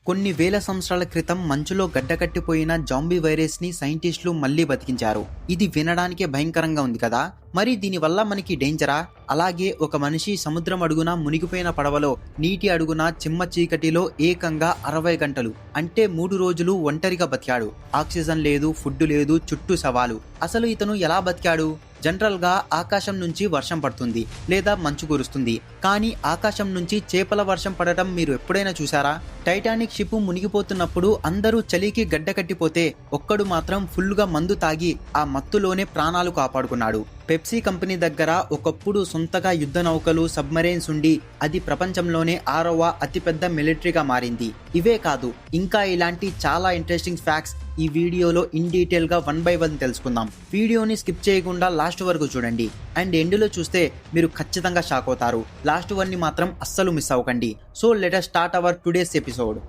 కొన్ని వేల సంవత్సరాల క్రితం మంచులో గడ్డకట్టిపోయిన జాంబీ వైరస్ ని సైంటిస్టులు మళ్లీ బతికించారు. ఇది వినడానికే భయంకరంగా ఉంది కదా. మరి దీనివల్ల మనకి డేంజరా? అలాగే ఒక మనిషి సముద్రం అడుగున మునిగిపోయిన పడవలో నీటి అడుగున చిమ్మ చీకటిలో ఏకంగా 60 గంటలు అంటే 3 రోజులు ఒంటరిగా బతికాడు. ఆక్సిజన్ లేదు, ఫుడ్ లేదు, చుట్టూ సవాలు. అసలు ఇతను ఎలా బతికాడు? జనరల్ గా ఆకాశం నుంచి వర్షం పడుతుంది లేదా మంచు కురుస్తుంది, కానీ ఆకాశం నుంచి చేపల వర్షం పడటం మీరు ఎప్పుడైనా చూసారా? టైటానిక్ షిప్ మునిగిపోతున్నప్పుడు అందరూ చలికి గడ్డ కట్టిపోతే ఒక్కడు మాత్రం ఫుల్ గా మందు తాగి ఆ మత్తులోనే ప్రాణాలు కాపాడుకున్నాడు. పెప్సీ కంపెనీ దగ్గర ఒకప్పుడు సొంతగా యుద్ధ నౌకలు, సబ్మరైన్స్ ఉండి అది ప్రపంచంలోనే 6వ అతిపెద్ద మిలిటరీగా మారింది. ఇవే కాదు, ఇంకా ఇలాంటి చాలా ఇంట్రెస్టింగ్ ఫ్యాక్ట్స్ ఈ వీడియోలో ఇన్ డీటెయిల్ గా 1 by 1 తెలుసుకుందాం. వీడియోని స్కిప్ చేయకుండా లాస్ట్ వరకు చూడండి. అండ్ ఎండ్లో చూస్తే మీరు ఖచ్చితంగా షాక్ అవుతారు. లాస్ట్ వన్ ని మాత్రం అస్సలు మిస్ అవ్వకండి. So let us start our today's episode.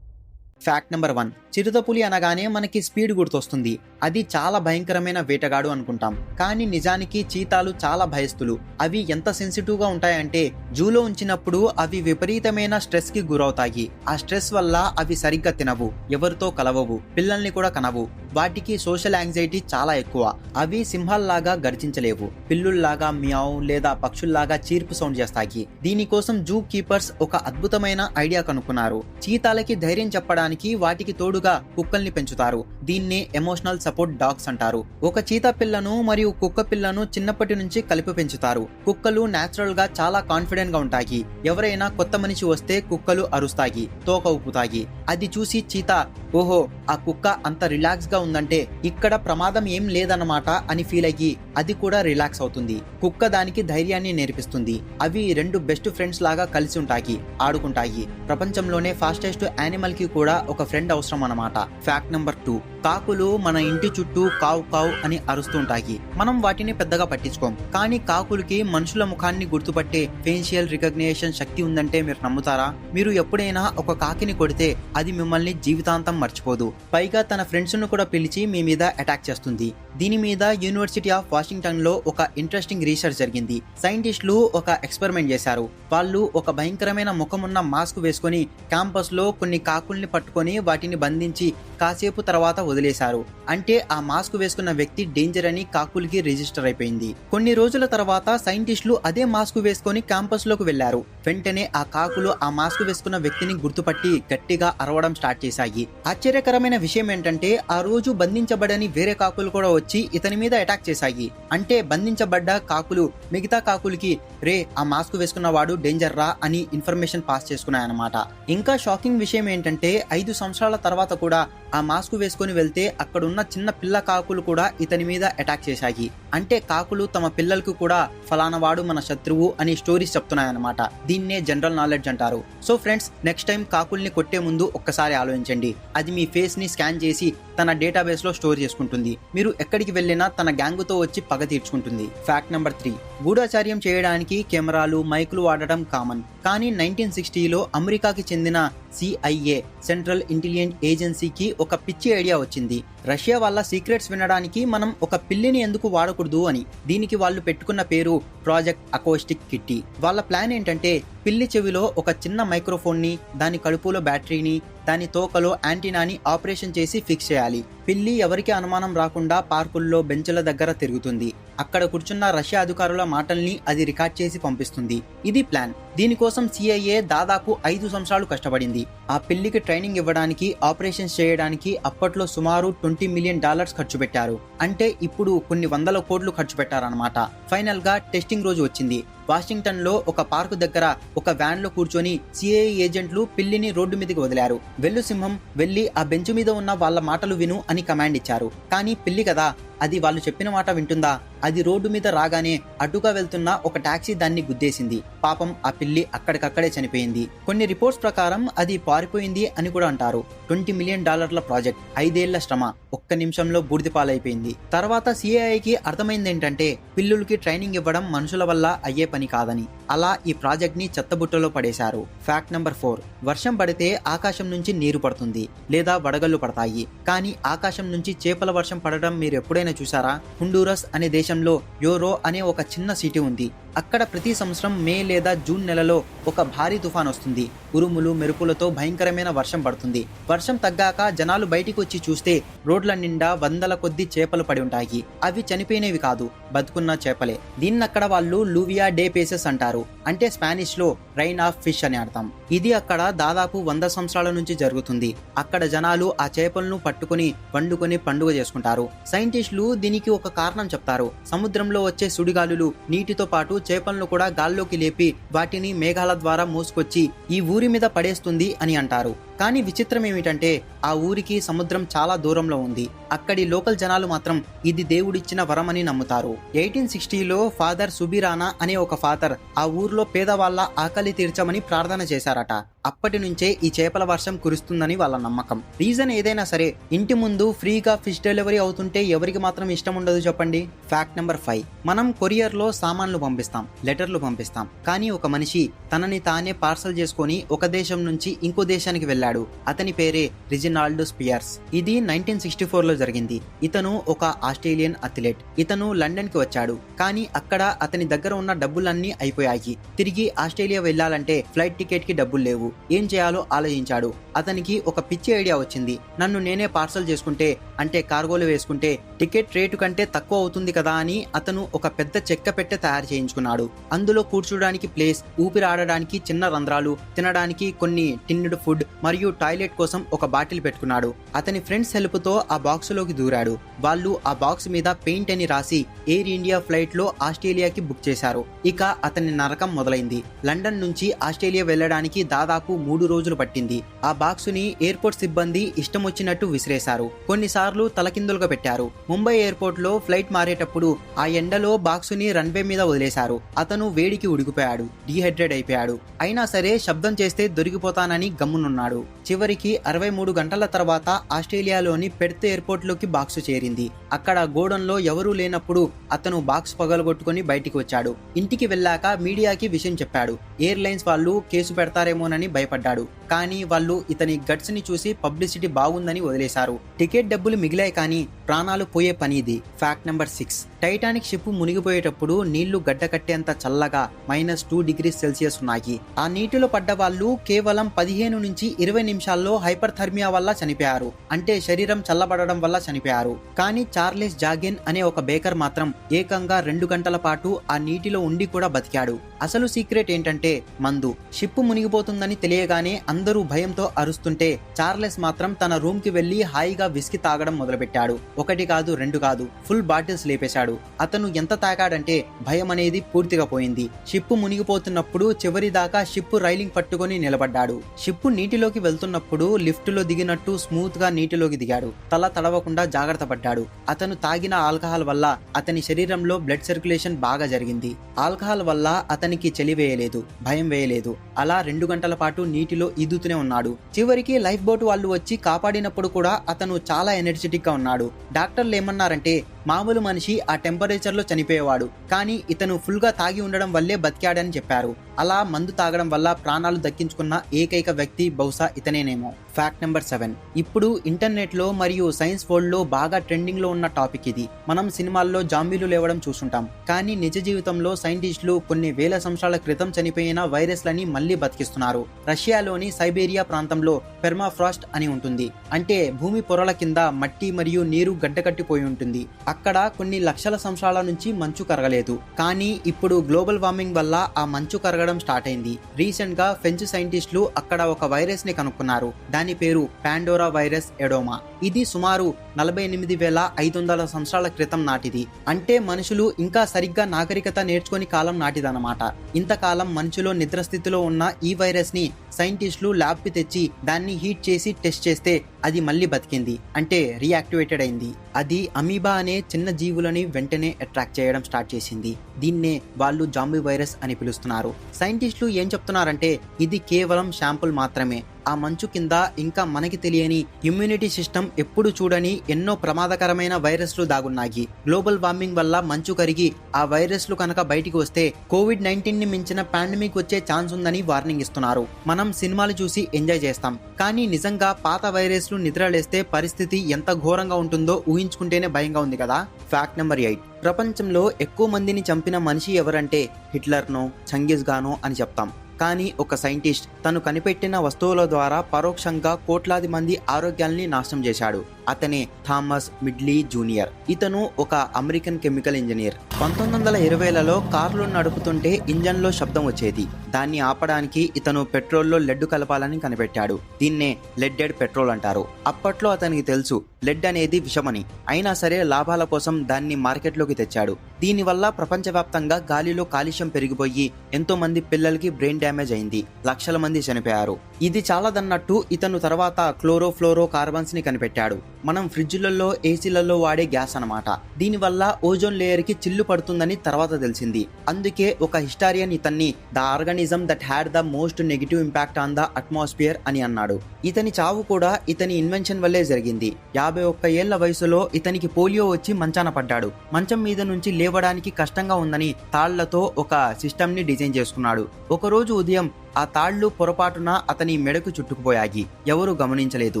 Fact number 1. చిరుతపులి అనగానే మనకి స్పీడ్ గుర్తొస్తుంది. అది చాలా భయంకరమైన వేటగాడు అనుకుంటాం, కానీ నిజానికి చీతాలు చాలా భయస్థులు. అవి ఎంత సెన్సిటివ్ గా ఉంటాయంటే జూలో ఉంచినప్పుడు అవి విపరీతమైన స్ట్రెస్ కి గురవుతాయి. ఆ స్ట్రెస్ వల్ల అవి సరిగ్గా తినవు, ఎవరితో కలవవు, పిల్లల్ని కూడా కనవు. వాటికి సోషల్ యాంగ్జైటీ చాలా ఎక్కువ. అవి సింహాల్లాగా గర్జించలేవు, పిల్లుల్లాగా మియావ్ లేదా పక్షుల్లాగా చీర్పు సౌండ్ చేస్తాయి. దీనికోసం జూ కీపర్స్ ఒక అద్భుతమైన ఐడియా కనుక్కున్నారు. చీతాలకి ధైర్యం చెప్పడానికి వాటికి తోడుగా కుక్కల్ని పెంచుతారు. దీన్నే ఎమోషనల్ సపోర్ట్ డాగ్స్ అంటారు. ఒక చీతా పిల్లను మరియు కుక్క పిల్లను చిన్నప్పటి నుంచి కలిపి పెంచుతారు. కుక్కలు నేచురల్ గా చాలా కాన్ఫిడెంట్ గా ఉంటాయి. ఎవరైనా కొత్త మనిషి వస్తే కుక్కలు అరుస్తాయి, తోక ఊపుతాయి. అది చూసి చీతా, ఓహో ఆ కుక్క అంత రిలాక్స్ గా ఉందంటే ఇక్కడ ప్రమాదం ఏం లేదన్నమాట అని ఫీల్ అయ్యి అది కూడా రిలాక్స్ అవుతుంది. కుక్క దానికి ధైర్యాన్ని నేర్పిస్తుంది. అవి 2 బెస్ట్ ఫ్రెండ్స్ లాగా కలిసి ఉంటాయి, ఆడుకుంటాయి. ప్రపంచంలోనే ఫాస్టెస్ట్ యానిమల్ కి కూడా ఒక ఫ్రెండ్ అవసరం అన్నమాట. Fact number 2. కాకులు మన ఇంటి చుట్టూ కావు కావు అని అరుస్తుంటాయి. మనం వాటిని పెద్దగా పట్టించుకోం, కానీ కాకులకి మనుషుల ముఖాన్ని గుర్తుపట్టే ఫేషియల్ రికగ్నిషన్ శక్తి ఉందంటే మీరు నమ్ముతారా? మీరు ఎప్పుడైనా ఒక కాకిని కొడితే అది మిమ్మల్ని జీవితాంతం మర్చిపోదు. పైగా తన ఫ్రెండ్స్ ను కూడా పిలిచి మీ మీద అటాక్ చేస్తుంది. దీని మీద యూనివర్సిటీ ఆఫ్ వాషింగ్టన్ లో ఒక ఇంట్రెస్టింగ్ రీసెర్చ్ జరిగింది. సైంటిస్టులు ఒక ఎక్స్పెరిమెంట్ చేశారు. వాళ్ళు ఒక భయంకరమైన ముఖమున్న మాస్క్ వేసుకొని క్యాంపస్ లో కొన్ని కాకుల్ని పట్టుకొని వాటిని బంధించి కాసేపు తర్వాత వదిలేశారు. అంటే ఆ మాస్క్ వేసుకున్న వ్యక్తి డేంజర్ అని కాకులకి రిజిస్టర్ అయిపోయింది. కొన్ని రోజుల తర్వాత సైంటిస్టులు అదే మాస్క్ వేసుకొని క్యాంపస్ లోకి వెళ్లారు. వెంటనే ఆ కాకులు ఆ మాస్క్ వేసుకున్న వ్యక్తిని గుర్తుపట్టి గట్టిగా అరవడం స్టార్ట్ చేశాయి. ఆశ్చర్యకరమైన విషయం ఏంటంటే ఆ రోజు బంధించబడని వేరే కాకులు కూడా వచ్చి ఇతని మీద అటాక్ చేశాయి. అంటే బంధించబడ్డ కాకులు మిగతా కాకులకి రే ఆ మాస్క్ వేసుకున్న వాడు డేంజర్ రా అని ఇన్ఫర్మేషన్ పాస్ చేసుకున్నాయన్నమాట. ఇంకా షాకింగ్ విషయం ఏంటంటే 5 సంవత్సరాల తర్వాత కూడా ఆ మాస్క్ వేసుకొని వెళ్తే అక్కడున్న చిన్న పిల్ల కాకులు కూడా ఇతని మీద అటాక్ చేశాయి. అంటే కాకులు తమ పిల్లలకు కూడా ఫలానా వాడు మన శత్రువు అని స్టోరీస్ చెప్తున్నాయన్నమాట. దీన్నే జనరల్ నాలెడ్జ్ అంటారు. సో ఫ్రెండ్స్, నెక్స్ట్ టైం కాకుల్ని కొట్టే ముందు ఒక్కసారి ఆలోచించండి. అది మీ ఫేస్ ని స్కాన్ చేసి తన డేటాబేస్ లో స్టోర్ చేసుకుంటుంది. మీరు ఎక్కడికి వెళ్ళినా తన గ్యాంగ్ తో వచ్చి పగ తీర్చుకుంటుంది. Fact number 3. గూఢచార్యం చేయడానికి కెమెరాలు, మైకులు వాడటం కామన్, కానీ 1960లో అమెరికాకి చెందిన CIA సెంట్రల్ ఇంటెలిజెన్స్ ఏజెన్సీకి ఒక పిచ్చి ఐడియా వచ్చింది. రష్యా వాళ్ళ సీక్రెట్స్ వినడానికి మనం ఒక పిల్లిని ఎందుకు వాడకూడదు అని. దీనికి వాళ్ళు పెట్టుకున్న పేరు ప్రాజెక్ట్ అకోస్టిక్ కిట్టి. వాళ్ళ ప్లాన్ ఏంటంటే పిల్లి చెవిలో ఒక చిన్న మైక్రోఫోన్ ని, దాని కడుపులో బ్యాటరీని, దాని తోకలో యాంటీనాని ఆపరేషన్ చేసి ఫిక్స్ చేయాలి. పిల్లి ఎవరికి అనుమానం రాకుండా పార్కుల్లో, బెంచ్ల దగ్గర తిరుగుతుంది. అక్కడ కూర్చున్న రష్యా అధికారుల మాటల్ని అది రికార్డ్ చేసి పంపిస్తుంది. ఇది ప్లాన్. దీనికోసం CIA దాదాపు 5 సంవత్సరాలు కష్టపడింది. ఆ పిల్లికి ట్రైనింగ్ ఇవ్వడానికి, ఆపరేషన్స్ చేయడానికి అప్పట్లో సుమారు $20 మిలియన్ ఖర్చు పెట్టారు. అంటే ఇప్పుడు కొన్ని 100 కోట్లు ఖర్చు పెట్టారన్నమాట. ఫైనల్ గా టెస్టింగ్ రోజు వచ్చింది. వాషింగ్టన్ లో ఒక పార్కు దగ్గర ఒక వ్యాన్ లో కూర్చొని CIA ఏజెంట్లు పిల్లిని రోడ్డు మీదకి వదిలారు. వెళ్ళు సింహం, వెళ్ళి ఆ బెంచ్ మీద ఉన్న వాళ్ళ మాటలు విను అని కమాండ్ ఇచ్చారు. కానీ పిల్లి కదా, అది వాళ్ళు చెప్పిన మాట వింటుందా? అది రోడ్డు మీద రాగానే అడ్డుగా వెళ్తున్న ఒక టాక్సీ దాన్ని గుద్దేసింది. పాపం ఆ పిల్లి అక్కడికక్కడే చనిపోయింది. కొన్ని రిపోర్ట్స్ ప్రకారం అది పారిపోయింది అని కూడా అంటారు. $20 మిలియన్ ప్రాజెక్ట్, 5 ఏళ్ల శ్రమ ఒక్క నిమిషంలో బూడిదపాలైపోయింది. తర్వాత CIAకి అర్థమైంది ఏంటంటే పిల్లులకి ట్రైనింగ్ ఇవ్వడం మనుషుల వల్ల అయ్యే పని కాదని. అలా ఈ ప్రాజెక్ట్ ని చెత్తబుట్టలో పడేశారు. Fact number 4. వర్షం పడితే ఆకాశం నుంచి నీరు పడుతుంది లేదా వడగళ్లు పడతాయి, కానీ ఆకాశం నుంచి చేపల వర్షం పడడం మీరు ఎప్పుడైనా చూసారా? హుండూరస్ అనే దేశంలో యోరో అనే ఒక చిన్న సిటీ ఉంది. అక్కడ ప్రతి సంవత్సరం మే లేదా జూన్ నెలలో ఒక భారీ తుఫాన్ వస్తుంది. ఉరుములు మెరుపులతో భయంకరమైన వర్షం పడుతుంది. వర్షం తగ్గాక జనాలు బయటికి వచ్చి చూస్తే రోడ్ల నిండా వందల కొద్ది చేపలు పడి ఉంటాయి. అవి చనిపోయినవి కాదు, బతుకున్న చేపలే. దీన్నక్కడ వాళ్ళు లూవియా డే పేసెస్ అంటారు. అంటే స్పానిష్ లో రైన్ ఆఫ్ ఫిష్ అని అర్థం. ఇది అక్కడ దాదాపు 100 సంవత్సరాల నుంచి జరుగుతుంది. అక్కడ జనాలు ఆ చేపలను పట్టుకుని వండుకొని పండుగ చేసుకుంటారు. సైంటిస్టులు దీనికి ఒక కారణం చెప్తారు. సముద్రంలో వచ్చే సుడిగాలులు నీటితో పాటు చేపలను కూడా గాల్లోకి లేపి వాటిని మేఘాల ద్వారా మోసుకొచ్చి ఈ ఊరి మీద పడేస్తుంది అని అంటారు. కానీ విచిత్రం ఏమిటంటే ఆ ఊరికి సముద్రం చాలా దూరంలో ఉంది. అక్కడి లోకల్ జనాలు మాత్రం ఇది దేవుడిచ్చిన వరమని నమ్ముతారు. 1860లో ఫాదర్ సుబిరానా అనే ఒక ఫాదర్ ఆ ఊర్లో పేదవాళ్ల ఆకలి తీర్చమని ప్రార్థన చేశారట. అప్పటి నుంచే ఈ చేపల వర్షం కురుస్తుందని వాళ్ళ నమ్మకం. రీజన్ ఏదైనా సరే, ఇంటి ముందు ఫ్రీగా ఫిష్ డెలివరీ అవుతుంటే ఎవరికి మాత్రం ఇష్టం ఉండదు చెప్పండి. Fact number 5. మనం కొరియర్లో సామాన్లు పంపిస్తాం, లెటర్లు పంపిస్తాం. కానీ ఒక మనిషి తనని తానే పార్సల్ చేసుకొని ఒక దేశం నుంచి ఇంకో దేశానికి వెళ్ళాడు. అతని పేరే రిజినాల్డ్ స్పియర్స్. ఇది 1964లో జరిగింది. ఇతను ఒక ఆస్ట్రేలియన్ అథ్లెట్. ఇతను లండన్ కి వచ్చాడు. కానీ అక్కడ అతని దగ్గర ఉన్న డబ్బులన్నీ అయిపోయాయి. తిరిగి ఆస్ట్రేలియా వెళ్ళాలంటే ఫ్లైట్ టికెట్ కి డబ్బులు లేవు. ఏం చేయాలో ఆలోచించాడు. అతనికి ఒక పిచ్చి ఐడియా వచ్చింది. నన్ను నేనే పార్సల్ చేసుకుంటే, అంటే కార్గోలో వేసుకుంటే టికెట్ రేటు కంటే తక్కువ అవుతుంది కదా అని అతను ఒక పెద్ద చెక్క పెట్టె తయారు చేయించుకున్నాడు. అందులో కూర్చోడానికి ప్లేస్, ఊపిరి ఆడడానికి చిన్న రంధ్రాలు, తినడానికి కొన్ని టిన్నుడ్ ఫుడ్ మరియు టాయిలెట్ కోసం ఒక బాటిల్ పెట్టుకున్నాడు. అతని ఫ్రెండ్స్ హెల్ప్ తో ఆ బాక్స్ లోకి దూరాడు. వాళ్ళు ఆ బాక్స్ మీద పెయింట్ అని రాసి ఎయిర్ ఇండియా ఫ్లైట్ లో ఆస్ట్రేలియాకి బుక్ చేశారు. ఇక అతని నరకం మొదలైంది. లండన్ నుంచి ఆస్ట్రేలియా వెళ్ళడానికి దాదాపు 3 రోజులు పట్టింది. ఆ బాక్స్ ని ఎయిర్పోర్ట్ సిబ్బంది ఇష్టం వచ్చినట్టు విసిరేశారు. కొన్నిసార్లు తలకిందులుగా పెట్టారు. ముంబై ఎయిర్పోర్ట్ లో ఫ్లైట్ మారేటప్పుడు ఆ ఎండలో బాక్స్ ని రన్వే మీద వదిలేశారు. అతను వేడికి ఉడికిపోయాడు, డీహైడ్రేట్ అయిపోయాడు. అయినా సరే శబ్దం చేస్తే దొరికిపోతానని గమ్మునున్నాడు. చివరికి 63 గంటల తర్వాత ఆస్ట్రేలియాలోని పెర్త్ ఎయిర్పోర్ట్ లోకి బాక్స్ చేరింది. అక్కడ గోడౌన్లో ఎవరూ లేనప్పుడు అతను బాక్స్ పగలగొట్టుకుని బయటికి వచ్చాడు. ఇంటికి వెళ్ళాక మీడియాకి విషయం చెప్పాడు. ఎయిర్లైన్స్ వాళ్ళు కేసు పెడతారేమోనని భయపడ్డాడు. కానీ వాళ్ళు ఇతని గట్స్ ని చూసి పబ్లిసిటీ బాగుందని వదిలేశారు. టికెట్ డబ్బులు మిగిలాయి కానీ ప్రాణాలు పోయే పని ఇది. Fact number 6. టైటానిక్ షిప్ మునిగిపోయేటప్పుడు నీళ్లు గడ్డ కట్టేంత చల్లగా -2 డిగ్రీస్ సెల్సియస్ ఉన్నాయి. ఆ నీటిలో పడ్డ వాళ్ళు కేవలం 15 నుంచి 20 నిమిషాల్లో హైపర్ థర్మియా వల్ల చనిపోయారు. అంటే శరీరం చల్లబడడం వల్ల చనిపోయారు. కానీ చార్లెస్ జాగిన్ అనే ఒక బేకర్ మాత్రం ఏకంగా 2 గంటల పాటు ఆ నీటిలో ఉండి కూడా బతికాడు. అసలు సీక్రెట్ ఏంటంటే మందు. షిప్ మునిగిపోతుందని తెలియగానే అందరూ భయంతో అరుస్తుంటే చార్లెస్ మాత్రం తన రూమ్ కి వెళ్లి హాయిగా విస్కీ తాగడం మొదలుపెట్టాడు. 1 కాదు 2 కాదు, ఫుల్ బాటిల్స్ లేపేశాడు. అతను ఎంత తాగాడంటే భయం అనేది పూర్తిగా పోయింది. షిప్ మునిగిపోతున్నప్పుడు చివరి దాకా షిప్ రైలింగ్ పట్టుకొని నిలబడ్డాడు. షిప్ నీటిలోకి వెళ్తున్నప్పుడు లిఫ్ట్ లో దిగినట్టు స్మూత్ గా నీటిలోకి దిగాడు. తల తడవకుండా జాగ్రత్త పడ్డాడు. అతను తాగిన ఆల్కహాల్ వల్ల అతని శరీరంలో బ్లడ్ సర్క్యులేషన్ బాగా జరిగింది. ఆల్కహాల్ వల్ల అతనికి చలి వేయలేదు, భయం వేయలేదు. అలా 2 గంటల పాటు నీటిలో ఈదుతూనే ఉన్నాడు. చివరికి లైఫ్ బోట్ వాళ్ళు వచ్చి కాపాడినప్పుడు కూడా అతను చాలా ఎనర్జెటిక్ గా ఉన్నాడు. డాక్టర్లు ఏమన్నారంటే మామూలు మనిషి ఆ టెంపరేచర్ లో చనిపోయేవాడు, కానీ ఇతను ఫుల్ గా తాగి ఉండడం వల్లే బతికాడని చెప్పారు. అలా మందు తాగడం వల్ల ప్రాణాలు దక్కించుకున్న ఏకైక వ్యక్తి బహుశా ఇతనేనేమో. Fact number 7. ఇప్పుడు ఇంటర్నెట్ లో మరియు సైన్స్ వరల్డ్ లో బాగా ట్రెండింగ్ లో ఉన్న టాపిక్ ఇది. మనం సినిమాల్లో జాంబీలు లేవడం చూసుంటాం. కానీ నిజ జీవితంలో సైంటిస్టులు కొన్ని వేల సంవత్సరాల క్రితం చనిపోయిన వైరస్లని మళ్లీ బతికిస్తున్నారు. రష్యాలోని సైబేరియా ప్రాంతంలో పెర్మాఫ్రాస్ట్ అని ఉంటుంది. అంటే భూమి పొరల కింద మట్టి మరియు నీరు గడ్డకట్టిపోయి ఉంటుంది. అక్కడ కొన్ని లక్షల సంవత్సరాల నుంచి మంచు కరగలేదు. కానీ ఇప్పుడు గ్లోబల్ వార్మింగ్ వల్ల ఆ మంచు కరగడం స్టార్ట్ అయింది. రీసెంట్ గా ఫ్రెంచ్ సైంటిస్టులు అక్కడ ఒక వైరస్ ని కనుక్కున్నారు. దాని పేరు పాండోరా వైరస్ ఎడోమా. ఇది సుమారు 48,500 సంవత్సరాల క్రితం నాటిది. అంటే మనుషులు ఇంకా సరిగ్గా నాగరికత నేర్చుకుని కాలం నాటిదన్నమాట. ఇంతకాలం మనుషులో నిద్రస్థితిలో ఉన్న ఈ వైరస్ ని సైంటిస్టులు ల్యాబ్ కి తెచ్చి దాన్ని హీట్ చేసి టెస్ట్ చేస్తే అది మళ్ళీ బతికింది. అంటే రీయాక్టివేటెడ్ అయింది. అది అమీబా అనే చిన్న జీవులని వెంటనే అట్రాక్ట్ చేయడం స్టార్ట్ చేసింది. దీన్నే వాళ్ళు జాంబీ వైరస్ అని పిలుస్తున్నారు. సైంటిస్టులు ఏం చెప్తున్నారంటే ఇది కేవలం శాంపుల్ మాత్రమే. ఆ మంచు కింద ఇంకా మనకి తెలియని ఇమ్యూనిటీ సిస్టమ్ ఎప్పుడు చూడని ఎన్నో ప్రమాదకరమైన వైరస్లు దాగున్నాయి. గ్లోబల్ వార్మింగ్ వల్ల మంచు కరిగి ఆ వైరస్లు కనుక బయటికి వస్తే COVID-19 ని మించిన పాండమిక్ వచ్చే ఛాన్స్ ఉందని వార్నింగ్ ఇస్తున్నారు. మనం సినిమాలు చూసి ఎంజాయ్ చేస్తాం, కానీ నిజంగా పాత వైరస్లు నిద్రలేస్తే పరిస్థితి ఎంత ఘోరంగా ఉంటుందో ఊహించుకుంటేనే భయంగా ఉంది కదా. Fact number 8. ప్రపంచంలో ఎక్కువ మందిని చంపిన మనిషి ఎవరంటే హిట్లర్నో చంగీజ్ ఖానో అని చెప్తాం. కానీ ఒక సైంటిస్ట్ తను కనిపెట్టిన వస్తువుల ద్వారా పరోక్షంగా కోట్లాది మంది ఆరోగ్యాల్ని నాశనం చేశాడు. అతనే థామస్ మిడ్లీ జూనియర్. ఇతను ఒక అమెరికన్ కెమికల్ ఇంజనీర్. 1920లలో కార్లు నడుపుతుంటే ఇంజన్లో శబ్దం వచ్చేది. దాన్ని ఆపడానికి ఇతను పెట్రోల్లో లెడ్ కలపాలని కనిపెట్టాడు. దీన్నే లెడ్డెడ్ పెట్రోల్ అంటారు. అప్పట్లో అతనికి తెలుసు లెడ్ అనేది విషమని, అయినా సరే లాభాల కోసం దాన్ని మార్కెట్లోకి తెచ్చాడు. దీనివల్ల ప్రపంచవ్యాప్తంగా గాలిలో కాలుష్యం పెరిగిపోయి ఎంతో మంది పిల్లలకి బ్రెయిన్ డ్యామేజ్ అయింది. లక్షల మంది చనిపోయారు. ఇది చాలాదన్నట్టు ఇతను తర్వాత క్లోరోఫ్లోరో కార్బన్స్ ని కనిపెట్టాడు. మనం ఫ్రిడ్జ్లలో ఏసీలలో వాడే గ్యాస్ అన్నమాట. దీనివల్ల ఓజోన్ లేయర్ కి చిల్లు పడుతుందని తర్వాత తెలిసింది. అందుకే ఒక హిస్టారియన్ ఇతన్ని the organism that had the most negative impact on the atmosphere అని అన్నాడు. ఇతని చావు కూడా ఇతని ఇన్వెన్షన్ వల్లే జరిగింది. 51 ఏళ్ల వయసులో ఇతనికి పోలియో వచ్చి మంచాన పడ్డాడు. మంచం మీద నుంచి లేవడానికి కష్టంగా ఉందని తాళ్లతో ఒక సిస్టమ్ ని డిజైన్ చేసుకున్నాడు. ఒకరోజు ఉదయం ఆ తాళ్లు పొరపాటున అతని మెడకు చుట్టుకుపోయాయి. ఎవరు గమనించలేదు.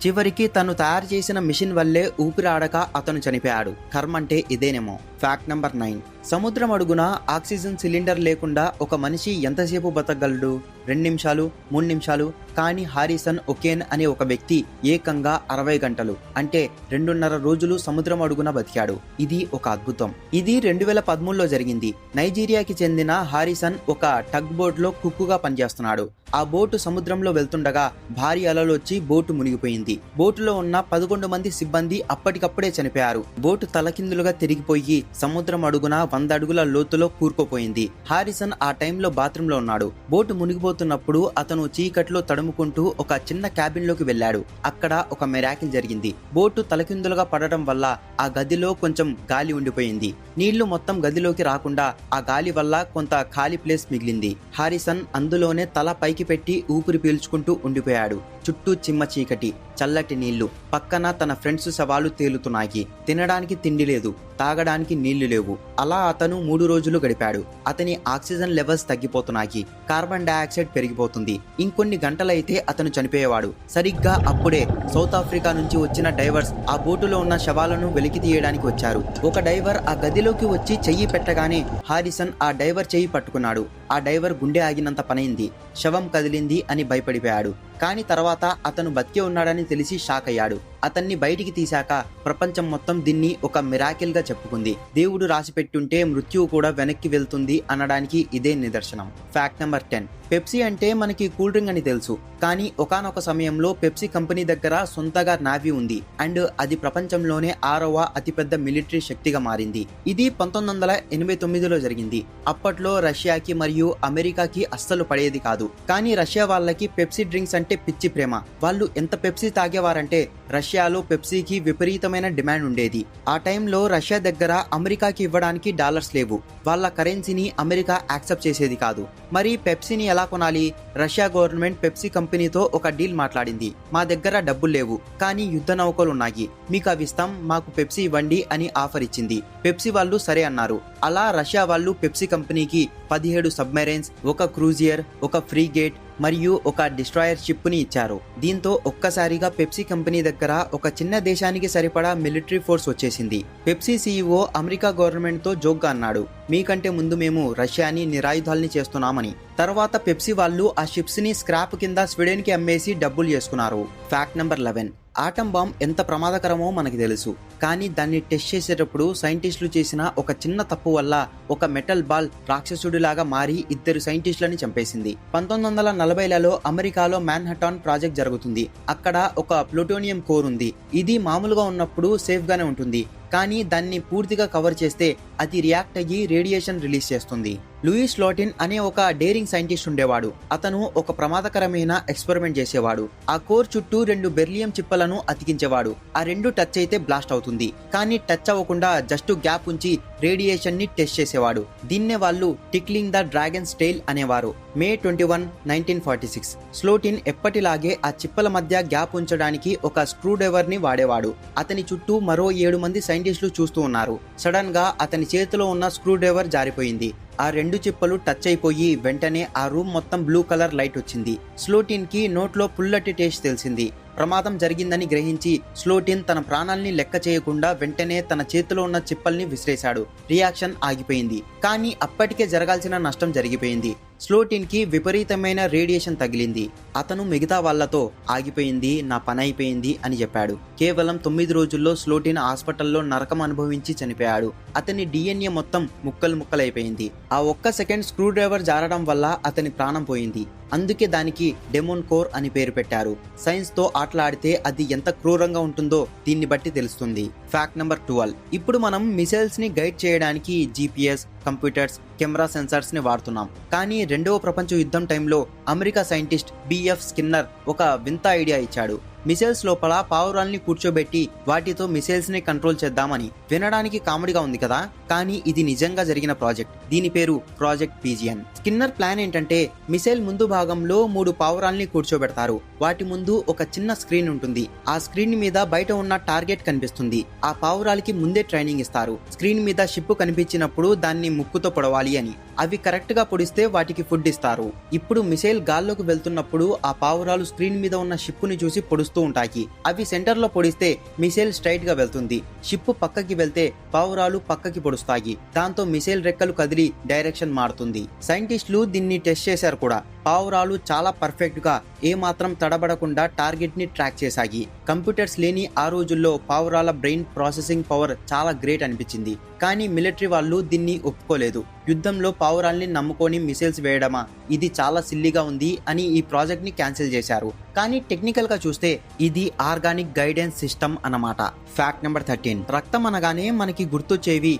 చివరికి తను తయారు చేసిన మిషన్ వల్లే ఊపిరాడక అతను చనిపోయాడు. కర్మంటే ఇదేనేమో. Fact number 9. సముద్రం అడుగున ఆక్సిజన్ సిలిండర్ లేకుండా ఒక మనిషి ఎంతసేపు బతకగలడు? 2 నిమిషాలు, 3 నిమిషాలు. కానీ హారిసన్ ఒకేన్ అనే ఒక వ్యక్తి ఏకంగా 60 గంటలు అంటే 2.5 రోజులు సముద్రం అడుగున బతికాడు. ఇది ఒక అద్భుతం. ఇది 2013లో జరిగింది. నైజీరియాకి చెందిన హారిసన్ ఒక టగ్ బోట్ లో కుక్కుగా పనిచేస్తున్నాడు. ఆ బోటు సముద్రంలో వెళ్తుండగా భారీ అలలు వచ్చి బోటు మునిగిపోయింది. బోటులో ఉన్న 11 మంది సిబ్బంది అప్పటికప్పుడే చనిపోయారు. బోటు తలకిందులుగా తిరిగిపోయి సముద్రం అడుగున 100 అడుగుల లోతులో కూరుకుపోయింది. హారిసన్ ఆ టైంలో బాత్రూంలో ఉన్నాడు. బోటు మునిగిపోతున్నప్పుడు అతను చీకట్లో తడుముకుంటూ ఒక చిన్న క్యాబిన్ లోకి వెళ్ళాడు. అక్కడ ఒక మిరాకిల్ జరిగింది. బోటు తలకిందులుగా పడటం వల్ల ఆ గదిలో కొంచెం గాలి ఉండిపోయింది. నీళ్లు మొత్తం గదిలోకి రాకుండా ఆ గాలి వల్ల కొంత ఖాళీ ప్లేస్ మిగిలింది. హారిసన్ అందులోనే తల పైకి పెట్టి ఊపిరి పీల్చుకుంటూ ఉండిపోయాడు. చుట్టూ చిమ్మ చీకటి, చల్లటి నీళ్లు. పక్కన తన ఫ్రెండ్స్ శవాలు తేలుతున్నాయి. తినడానికి తిండి లేదు, తాగడానికి నీళ్లు లేవు. అలా అతను 3 రోజులు గడిపాడు. అతని ఆక్సిజన్ లెవెల్స్ తగ్గిపోతున్నాయి. కార్బన్ డయాక్సైడ్ పెరిగిపోతుంది. ఇంకొన్ని గంటలైతే అతను చనిపోయేవాడు. సరిగ్గా అప్పుడే సౌత్ ఆఫ్రికా నుంచి వచ్చిన డైవర్స్ ఆ బోటులో ఉన్న శవాలను వెలికి తీయడానికి వచ్చారు. ఒక డైవర్ ఆ గదిలోకి వచ్చి చెయ్యి పెట్టగానే హారిసన్ ఆ డైవర్ చెయ్యి పట్టుకున్నాడు. ఆ డైవర్ గుండె ఆగినంత పనైంది. శవం కదిలింది అని భయపడిపోయాడు. కానీ తర్వాత అతను బతికే ఉన్నాడని తెలిసి షాక్ అయ్యాడు. అతన్ని బయటికి తీశాక ప్రపంచం మొత్తం దీన్ని ఒక మిరాకిల్ గా చెప్పుకుంది. దేవుడు రాసి పెట్టుంటే మృత్యువు కూడా వెనక్కి వెళ్తుంది అనడానికి ఇదే నిదర్శనం. Fact number 10. పెప్సీ అంటే మనకి కూల్ డ్రింక్ అని తెలుసు, కానీ ఒకానొక సమయంలో పెప్సీ కంపెనీ దగ్గర సొంతగా నావీ ఉంది. అండ్ అది ప్రపంచంలోనే 6వ అతిపెద్ద మిలిటరీ శక్తిగా మారింది. ఇది 1989లో జరిగింది. అప్పట్లో రష్యాకి మరియు అమెరికాకి అస్సలు పడేది కాదు. కానీ రష్యా వాళ్ళకి పెప్సీ డ్రింక్స్ అంటే పిచ్చి ప్రేమ. వాళ్ళు ఎంత పెప్సీ తాగేవారంటే రష్యాలో పెప్సీకి విపరీతమైన డిమాండ్ ఉండేది. ఆ టైంలో రష్యా దగ్గర అమెరికాకి ఇవ్వడానికి డాలర్స్ లేవు. వాళ్ళ కరెన్సీని అమెరికా యాక్సెప్ట్ చేసేది కాదు. మరి పెప్సీని ఎలా కొనాలి? రష్యా గవర్నమెంట్ పెప్సీ కంపెనీతో ఒక డీల్ మాట్లాడింది. మా దగ్గర డబ్బులు లేవు, కానీ యుద్ధ నౌకలు ఉన్నాయి, మీకు అవి ఇస్తాం, మాకు పెప్సీ ఇవ్వండి అని ఆఫర్ ఇచ్చింది. పెప్సీ వాళ్ళు సరే అన్నారు. అలా రష్యా వాళ్ళు పెప్సీ కంపెనీకి 17 సబ్మెరైన్స్, ఒక క్రూజియర్, ఒక ఫ్రీగేట్ మరియు ఒక డిస్ట్రాయర్ షిప్ ని ఇచ్చారు. దీంతో ఒక్కసారిగా పెప్సీ కంపెనీ దగ్గర ఒక చిన్న దేశానికి సరిపడా మిలిటరీ ఫోర్స్ వచ్చేసింది. పెప్సీ సీఈఓ అమెరికా గవర్నమెంట్ తో జోక్గా అన్నాడు, మీకంటే ముందు మేము రష్యాని నిరాయుధాల్ని చేస్తున్నామని. తర్వాత పెప్సీ వాళ్ళు ఆ షిప్స్ ని స్క్రాప్ కింద స్వీడన్ కి అమ్మేసి డబ్బులు చేసుకున్నారు. Fact number 11. ఆటం బాంబ్ ఎంత ప్రమాదకరమో మనకి తెలుసు, కానీ దాన్ని టెస్ట్ చేసేటప్పుడు సైంటిస్టులు చేసిన ఒక చిన్న తప్పు వల్ల ఒక మెటల్ బాల్ రాక్షసుడిలాగా మారి 2 సైంటిస్టులని చంపేసింది. 1940లలో అమెరికాలో మ్యాన్హటాన్ ప్రాజెక్ట్ జరుగుతుంది. అక్కడ ఒక ప్లూటోనియం కోర్ ఉంది. ఇది మామూలుగా ఉన్నప్పుడు సేఫ్ గానే ఉంటుంది, కానీ దాన్ని పూర్తిగా కవర్ చేస్తే అది రియాక్ట్ అయ్యి రేడియేషన్ రిలీజ్ చేస్తుంది. లూయిస్ లోటిన్ అనే ఒక డేరింగ్ సైంటిస్ట్ ఉండేవాడు. అతను ఒక ప్రమాదకరమైన ఎక్స్పెరిమెంట్ చేసేవాడు. ఆ కోర్ చుట్టూ 2 బెర్లియం చిప్పలను అతికించేవాడు. ఆ 2 టచ్ అయితే బ్లాస్ట్ అవుతుంది, కానీ టచ్ అవ్వకుండా జస్ట్ గ్యాప్ ఉంచి రేడియేషన్ ని టెస్ట్ చేసేవాడు. దీన్నే వాళ్ళు టిక్లింగ్ ద డ్రాగన్స్ టెయిల్ అనేవారు. మే 21, 1946 స్లోటిన్ ఎప్పటిలాగే ఆ చిప్పల మధ్య గ్యాప్ ఉంచడానికి ఒక స్క్రూ డ్రైవర్ ని వాడేవాడు. అతని చుట్టూ మరో 7 మంది సైంటిస్టులు చూస్తూ ఉన్నారు. సడన్ గా అతని చేతిలో ఉన్న స్క్రూ డ్రైవర్ జారిపోయింది. ఆ 2 చిప్పలు టచ్ అయిపోయి వెంటనే ఆ రూమ్ మొత్తం బ్లూ కలర్ లైట్ వచ్చింది. స్లోటిన్ కి నోట్లో పుల్లటి టేస్ట్ తెలిసింది. ప్రమాదం జరిగిందని గ్రహించి స్లోటిన్ తన ప్రాణాల్ని లెక్క చేయకుండా వెంటనే తన చేతిలో ఉన్న చిప్పల్ని విసిరేశాడు. రియాక్షన్ ఆగిపోయింది, కానీ అప్పటికే జరగాల్సిన నష్టం జరిగిపోయింది. స్లోటిన్ కి విపరీతమైన రేడియేషన్ తగిలింది. అతను మిగతా వాళ్లతో ఆగిపోయింది, నా పని అయిపోయింది అని చెప్పాడు. కేవలం 9 రోజుల్లో స్లోటిన్ హాస్పిటల్లో నరకం అనుభవించి చనిపోయాడు. అతని డిఎన్ఏ మొత్తం ముక్కలైపోయింది. ఆ ఒక్క సెకండ్ స్క్రూ డ్రైవర్ జారడం వల్ల అతని ప్రాణం పోయింది. అందుకే దానికి డెమోన్ కోర్ అని పేరు పెట్టారు. సైన్స్ తో ఆటలాడితే అది ఎంత క్రూరంగా ఉంటుందో దీన్ని బట్టి తెలుస్తుంది. Fact number 12. ఇప్పుడు మనం మిసైల్స్ ని గైడ్ చేయడానికి GPS, కంప్యూటర్స్, కెమెరా సెన్సార్స్ ని వాడుతున్నాం. కానీ 2వ ప్రపంచ యుద్ధం టైంలో అమెరికా సైంటిస్ట్ BF స్కిన్నర్ ఒక వింత ఐడియా ఇచ్చాడు. మిసైల్స్ లోపల పావురాల్ని కూర్చోబెట్టి వాటితో మిసైల్స్ ని కంట్రోల్ చేద్దామని. వినడానికి కామెడీగా ఉంది కదా, కానీ ఇది నిజంగా జరిగిన ప్రాజెక్ట్. దీని పేరు ప్రాజెక్ట్ పీజియన్. స్కిన్నర్ ప్లాన్ ఏంటంటే మిసైల్ ముందు భాగంలో 3 పావురాల్ని కూర్చోబెడతారు. వాటి ముందు ఒక చిన్న స్క్రీన్ ఉంటుంది. ఆ స్క్రీన్ మీద బయట ఉన్న టార్గెట్ కనిపిస్తుంది. ఆ పావురాలకి ముందే ట్రైనింగ్ ఇస్తారు. స్క్రీన్ మీద షిప్ కనిపించినప్పుడు దాన్ని ముక్కుతో పొడవాలి అని. అవి కరెక్ట్ గా పొడిస్తే వాటికి ఫుడ్ ఇస్తారు. ఇప్పుడు మిసైల్ గాల్లోకి వెళ్తున్నప్పుడు ఆ పావురాలు స్క్రీన్ మీద ఉన్న షిప్ ని చూసి పొడుస్తూ ఉంటాయి. అవి సెంటర్ లో పొడిస్తే మిసైల్ స్ట్రైట్ గా వెళ్తుంది. షిప్ పక్కకి వెళ్తే పావురాలు పక్కకి పొడుస్తాయి. దాంతో మిసైల్ రెక్కలు కదిలి డైరెక్షన్ మారుతుంది. సైంటిస్టులు దీన్ని టెస్ట్ చేశారు కూడా. పావురాలు చాలా పర్ఫెక్ట్ గా ఏమాత్రం తడబడకుండా టార్గెట్ ని ట్రాక్ చేశాయి. కంప్యూటర్స్ లేని ఆ రోజుల్లో పావురాల బ్రెయిన్ ప్రాసెసింగ్ పవర్ చాలా గ్రేట్ అనిపించింది. కానీ మిలిటరీ వాళ్ళు దీన్ని ఒప్పుకోలేదు. యుద్ధంలో పావురాల్ని నమ్ముకొని మిసైల్స్ వేయడమా, ఇది చాలా సిల్లీగా ఉంది అని ఈ ప్రాజెక్ట్ ని క్యాన్సిల్ చేశారు. కానీ టెక్నికల్ గా చూస్తే ఇది ఆర్గానిక్ గైడెన్స్ సిస్టమ్ అన్నమాట. Fact number 13. రక్తం అనగానే మనకి గుర్తొచ్చేవి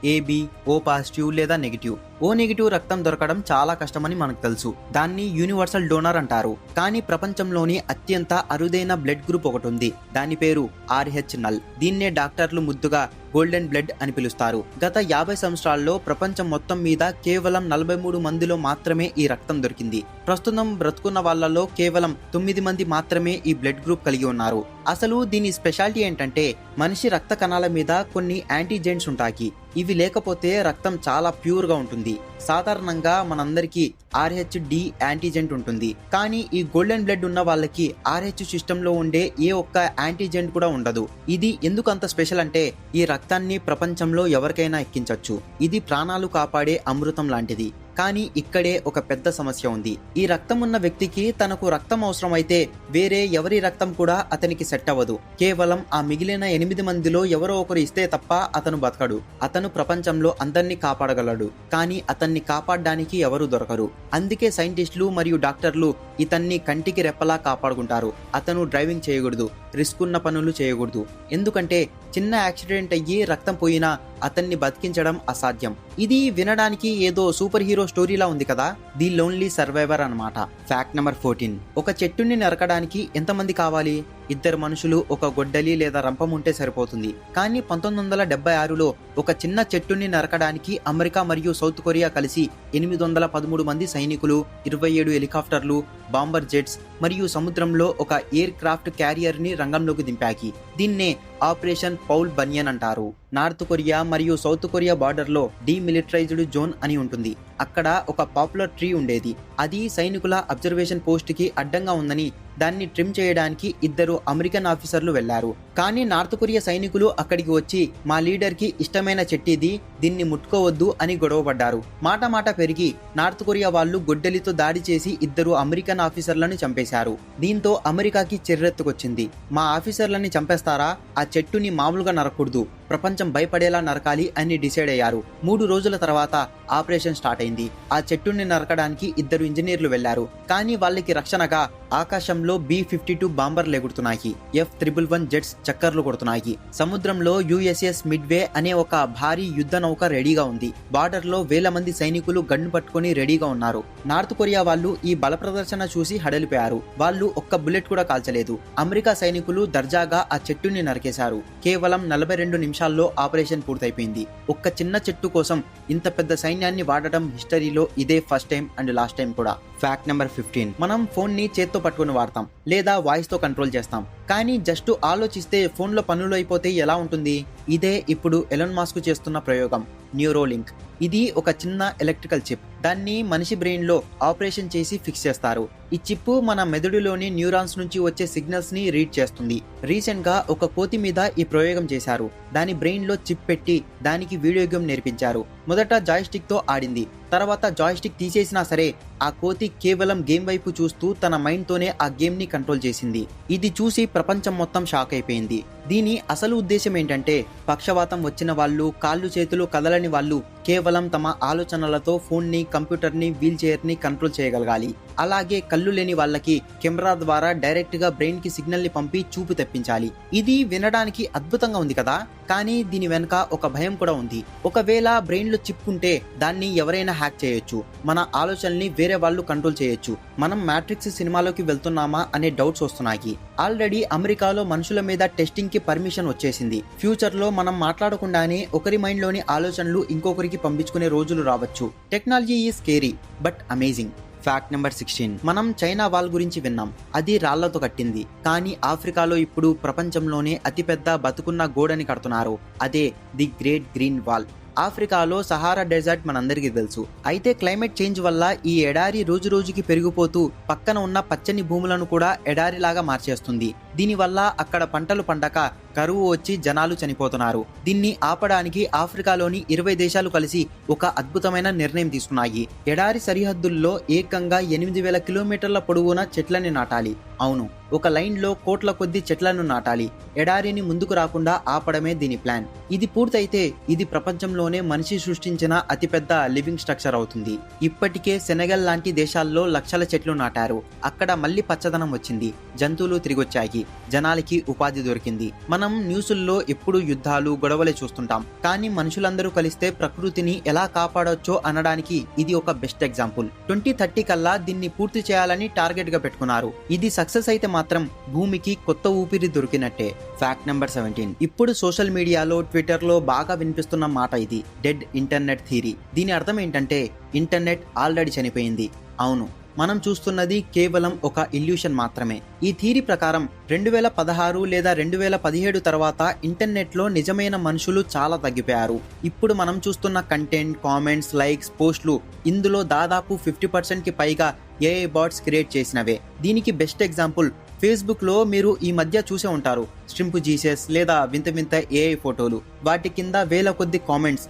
AB, O పాజిటివ్ లేదా నెగిటివ్. O నెగిటివ్ రక్తం దొరకడం చాలా కష్టమని మనకు తెలుసు. దాన్ని యూనివర్సల్ డోనర్ అంటారు. కానీ ప్రపంచంలోని అత్యంత అరుదైన బ్లడ్ గ్రూప్ ఒకటి ఉంది. దాని పేరు RH నల్. దీన్నే డాక్టర్లు ముద్దుగా గోల్డెన్ బ్లడ్ అని పిలుస్తారు. గత 50 సంవత్సరాల్లో ప్రపంచం మొత్తం మీద కేవలం 43 మందిలో మాత్రమే ఈ రక్తం దొరికింది. ప్రస్తుతం బ్రతుకున్న వాళ్ళలో కేవలం 9 మంది మాత్రమే ఈ బ్లడ్ గ్రూప్ కలిగి ఉన్నారు. అసలు దీని స్పెషాలిటీ ఏంటంటే మనిషి రక్త కణాల మీద కొన్ని యాంటీజెంట్స్ ఉంటాయి. ఇవి లేకపోతే రక్తం చాలా ప్యూర్ గా ఉంటుంది. సాధారణంగా మనందరికీ RH-D యాంటీజెంట్ ఉంటుంది. కానీ ఈ గోల్డెన్ బ్లడ్ ఉన్న వాళ్ళకి RH సిస్టమ్ లో ఉండే ఏ ఒక్క యాంటీజెంట్ కూడా ఉండదు. ఇది ఎందుకు అంత స్పెషల్ అంటే ఈ రక్తాన్ని ప్రపంచంలో ఎవరికైనా ఎక్కించొచ్చు. ఇది ప్రాణాలు కాపాడే అమృతం లాంటిది. కానీ ఇక్కడే ఒక పెద్ద సమస్య ఉంది. ఈ రక్తం ఉన్న వ్యక్తికి తనకు రక్తం అవసరం అయితే వేరే ఎవరి రక్తం కూడా అతనికి సెట్ అవ్వదు. కేవలం ఆ మిగిలిన 8 మందిలో ఎవరో ఒకరు ఇస్తే తప్ప అతను బతకడు. అతను ప్రపంచంలో అందరినీ కాపాడగలడు, కానీ అతన్ని కాపాడడానికి ఎవరు దొరకరు. అందుకే సైంటిస్టులు మరియు డాక్టర్లు ఇతన్ని కంటికి రెప్పలా కాపాడుకుంటారు. అతను డ్రైవింగ్ చేయకూడదు, రిస్క్ ఉన్న పనులు చేయకూడదు. ఎందుకంటే చిన్న యాక్సిడెంట్ అయ్యి రక్తం పోయినా అతన్ని బతికించడం అసాధ్యం. ఇది వినడానికి ఏదో సూపర్ హీరో స్టోరీలా ఉంది కదా, ది లోన్లీ సర్వైవర్ అన్నమాట. Fact number 14. ఒక చెట్టుని నరకడానికి ఎంతమంది కావాలి? 2 మనుషులు, ఒక గొడ్డలి లేదా రంపం ఉంటే సరిపోతుంది. కానీ 1976లో ఒక చిన్న చెట్టుని నరకడానికి అమెరికా మరియు సౌత్ కొరియా కలిసి 813 మంది సైనికులు, 27 హెలికాప్టర్లు, బాంబర్ జెట్స్ మరియు సముద్రంలో ఒక ఎయిర్ క్రాఫ్ట్ క్యారియర్ ని రంగంలోకి దింపాయి. దీన్నే ఆపరేషన్ పౌల్ బనియన్ అంటారు. నార్త్ కొరియా మరియు సౌత్ కొరియా బార్డర్ లో డీమిలిటరైజ్డ్ జోన్ అని ఉంటుంది. అక్కడ ఒక పాపులర్ ట్రీ ఉండేది. అది సైనికుల అబ్జర్వేషన్ పోస్ట్ కి అడ్డంగా ఉందని దాన్ని ట్రిమ్ చేయడానికి 2 అమెరికన్ ఆఫీసర్లు వెళ్లారు. కానీ నార్త్ కొరియా సైనికులు అక్కడికి వచ్చి మా లీడర్ కి ఇష్టమైన చెట్టిది, దీన్ని ముట్టుకోవద్దు అని గొడవపడ్డారు. మాట పెరిగి నార్త్ కొరియా వాళ్ళు గొడ్డలితో దాడి చేసి 2 అమెరికన్ ఆఫీసర్లను చంపేశారు. దీంతో అమెరికాకి చెర్రెత్తుకొచ్చింది. మా ఆఫీసర్లని చంపేస్తారా? ఆ చెట్టుని మామూలుగా నరకూడదు, ప్రపంచం భయపడేలా నరకాలి అని డిసైడ్ అయ్యారు. 3 రోజుల తర్వాత ఆపరేషన్ స్టార్ట్ అయింది. ఆ చెట్టుని నరకడానికి 2 ఇంజనీర్లు వెళ్లారు. కానీ వాళ్ళకి రక్షణగా ఆకాశంలో B-52 బాంబర్లు ఎగురుతున్నాయి. F-111 జెట్స్ చక్కర్లు కొడుతున్నాయి. సముద్రంలో USS మిడ్వే అనే ఒక భారీ యుద్ధ నౌక రెడీగా ఉంది. బార్డర్ లో వేల మంది సైనికులు గన్ను పట్టుకుని రెడీగా ఉన్నారు. నార్త్ కొరియా వాళ్ళు ఈ బల ప్రదర్శన చూసి హడలిపోయారు. వాళ్ళు ఒక్క బుల్లెట్ కూడా కాల్చలేదు. అమెరికా సైనికులు దర్జాగా ఆ చెట్టుని నరికేశారు. కేవలం 42 నిమిషాల్లో ఆపరేషన్ పూర్తయిపోయింది. ఒక్క చిన్న చెట్టు కోసం ఇంత పెద్ద సైన్యాన్ని వాడటం హిస్టరీలో ఇదే first time and last time కూడా. Fact number 15. మనం ఫోన్ ని చేత్తో పట్టుకుని వాడతాం లేదా వాయిస్ తో కంట్రోల్ చేస్తాం. కానీ జస్ట్ ఆలోచిస్తే ఫోన్ లో పనులు అయిపోతే ఎలా ఉంటుంది? ఇదే ఇప్పుడు ఎలాన్ మస్క్ చేస్తున్న ప్రయోగం, న్యూరోలింక్. ఇది ఒక చిన్న ఎలక్ట్రికల్ చిప్. దాన్ని మనిషి బ్రెయిన్ లో ఆపరేషన్ చేసి ఫిక్స్ చేస్తారు. ఈ చిప్ మన మెదడులోని న్యూరాన్స్ నుంచి వచ్చే సిగ్నల్స్ ని రీడ్ చేస్తుంది. రీసెంట్ గా ఒక కోతి మీద ఈ ప్రయోగం చేశారు. దాని బ్రెయిన్ లో చిప్ పెట్టి దానికి వీడియో గేమ్ నేర్పించారు. మొదట జాయ్స్టిక్ తో ఆడింది. తర్వాత జాయ్స్టిక్ తీసేసినా సరే ఆ కోతి కేవలం గేమ్ వైపు చూస్తూ తన మైండ్ తోనే ఆ గేమ్ ని కంట్రోల్ చేసింది. ఇది చూసి ప్రపంచం మొత్తం షాక్ అయిపోయింది. దీని అసలు ఉద్దేశం ఏంటంటే పక్షవాతం వచ్చిన వాళ్ళు, కాళ్ళు చేతులు కదలని వాళ్ళు కేవలం తమ ఆలోచనలతో ఫోన్ ని, కంప్యూటర్ ని, వీల్ చైర్ ని కంట్రోల్ చేయగలగాలి. అలాగే కళ్ళు లేని వాళ్ళకి కెమెరా ద్వారా డైరెక్ట్ గా బ్రెయిన్ కి సిగ్నల్ ని పంపి చూపు తెప్పించాలి. ఇది వినడానికి అద్భుతంగా ఉంది కదా, కానీ దీని వెనుక ఒక భయం కూడా ఉంది. ఒకవేళ బ్రెయిన్ లో చిప్ ఉంటే దాన్ని ఎవరైనా హ్యాక్ చేయొచ్చు. మన ఆలోచనల్ని వేరే వాళ్ళు కంట్రోల్ చేయొచ్చు. మనం మ్యాట్రిక్స్ సినిమాలోకి వెళ్తున్నామా అనే డౌట్స్ వస్తున్నాయి. ఆల్రెడీ అమెరికాలో మనుషుల మీద టెస్టింగ్ కి పర్మిషన్ వచ్చేసింది. ఫ్యూచర్ లో మనం మాట్లాడకుండానే ఒకరి మైండ్ లోని ఆలోచనలు ఇంకొకరికి పంపించుకునే రోజులు రావచ్చు. Technology is scary but amazing. Fact number 16. మనం చైనా వాల్ గురించి విన్నాం. అది రాళ్లతో కట్టింది. కానీ ఆఫ్రికాలో ఇప్పుడు ప్రపంచంలోనే అతిపెద్ద బతుకున్న గోడని కడుతున్నారు. అదే ది గ్రేట్ గ్రీన్ వాల్. ఆఫ్రికాలో సహారా డెజర్ట్ మనందరికీ తెలుసు. అయితే క్లైమేట్ చేంజ్ వల్ల ఈ ఎడారి రోజు రోజుకి పెరిగిపోతూ పక్కన ఉన్న పచ్చని భూములను కూడా ఎడారిలాగా మార్చేస్తుంది. దీనివల్ల అక్కడ పంటలు పండక కరువు వచ్చి జనాలు చనిపోతున్నారు. దీన్ని ఆపడానికి ఆఫ్రికాలోని 20 దేశాలు కలిసి ఒక అద్భుతమైన నిర్ణయం తీసుకున్నాయి. ఎడారి సరిహద్దుల్లో ఏకంగా 8,000 కిలోమీటర్ల పొడవున చెట్లని నాటాలి. అవును, ఒక లైన్ లో కోట్ల కొద్ది చెట్లను నాటాలి. ఎడారిని ముందుకు రాకుండా ఆపడమే దీని ప్లాన్. ఇది పూర్తయితే ఇది ప్రపంచంలోనే మనిషి సృష్టించిన అతిపెద్ద లివింగ్ స్ట్రక్చర్ అవుతుంది. ఇప్పటికే సెనెగల్ లాంటి దేశాల్లో లక్షల చెట్లు నాటారు. అక్కడ మళ్ళీ పచ్చదనం వచ్చింది. జంతువులు తిరిగొచ్చాయి. జనాలకి ఉపాధి దొరికింది. మనం న్యూసుల్లో ఎప్పుడు యుద్ధాలు, గొడవలే చూస్తుంటాం. కానీ మనుషులందరూ కలిస్తే ప్రకృతిని ఎలా కాపాడొచ్చో అనడానికి ఇది ఒక బెస్ట్ ఎగ్జాంపుల్. 2030 కల్లా దీన్ని పూర్తి చేయాలని టార్గెట్ గా పెట్టుకున్నారు. ఇది సక్సెస్ అయితే మాత్రం భూమికి కొత్త ఊపిరి దొరికినట్టే. Fact number 17. ఇప్పుడు సోషల్ మీడియాలో, ట్విట్టర్ లో బాగా వినిపిస్తున్న మాట ఇది, డెడ్ ఇంటర్నెట్ థియరీ. దీని అర్థం ఏంటంటే ఇంటర్నెట్ ఆల్రెడీ చనిపోయింది. అవును, మనం చూస్తున్నది కేవలం ఒక ఇల్యూషన్ మాత్రమే. ఈ థియరీ ప్రకారం 2016 లేదా 2017 తర్వాత ఇంటర్నెట్ లో నిజమైన మనుషులు చాలా తగ్గిపోయారు. ఇప్పుడు మనం చూస్తున్న కంటెంట్, కామెంట్స్, లైక్స్, పోస్టులు ఇందులో దాదాపు 50% కి పైగా ఏఐ బాట్స్ క్రియేట్ చేసినవే. దీనికి బెస్ట్ ఎగ్జాంపుల్ ఫేస్బుక్ లో మీరు ఈ మధ్య చూసే ఉంటారు. స్ట్రింప్ జీసస్ లేదా వింత వింత ఏఐ ఫోటోలు. వాటి కింద వేల కొద్ది కామెంట్స్,